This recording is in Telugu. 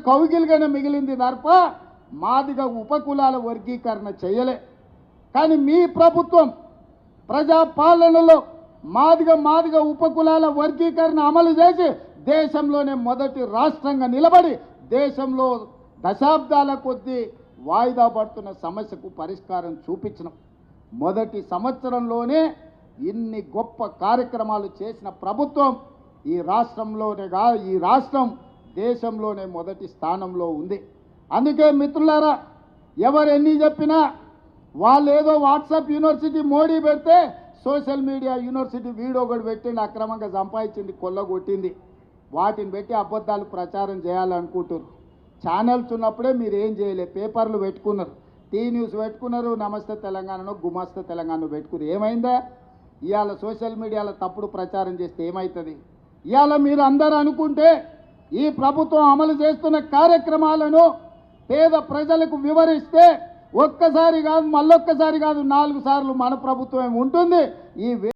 కౌగిలిగానే మిగిలింది తప్ప మాదిగ ఉపకులాల వర్గీకరణ చేయలే. కానీ మీ ప్రభుత్వం ప్రజాపాలనలో మాదిగ ఉపకులాల వర్గీకరణ అమలు చేసి దేశంలోనే మొదటి రాష్ట్రంగా నిలబడి దేశంలో దశాబ్దాల కొద్దీ వాయిదా పడుతున్న సమస్యకు పరిష్కారం చూపించినాం. మొదటి సంవత్సరంలోనే ఇన్ని గొప్ప కార్యక్రమాలు చేసిన ప్రభుత్వం ఈ రాష్ట్రంలోనే కాదు, ఈ రాష్ట్రం దేశంలోనే మొదటి స్థానంలో ఉంది. అందుకే మిత్రులారా, ఎవరు ఎన్ని చెప్పినా వాళ్ళు ఏదో వాట్సాప్ యూనివర్సిటీ మోడీ పెడితే సోషల్ మీడియా యూనివర్సిటీ వీడియో కూడా పెట్టింది, అక్రమంగా సంపాదించింది, కొల్లగొట్టింది. వాటిని పెట్టి అబద్ధాలు ప్రచారం చేయాలనుకుంటారు. ఛానల్స్ ఉన్నప్పుడే మీరు ఏం చేయలే, పేపర్లు పెట్టుకున్నారు, టీ న్యూస్ పెట్టుకున్నారు, నమస్తే తెలంగాణను గుమస్తే తెలంగాణ పెట్టుకున్నారు. ఏమైందా? ఇవాళ సోషల్ మీడియాలో తప్పుడు ప్రచారం చేస్తే ఏమవుతుంది? ఇవాళ మీరు అందరూ అనుకుంటే ఈ ప్రభుత్వం అమలు చేస్తున్న కార్యక్రమాలను పేద ప్రజలకు వివరిస్తే ఒక్కసారి కాదు, మళ్ళొక్కసారి కాదు, 4 సార్లు మన ప్రభుత్వం ఉంటుంది. ఈ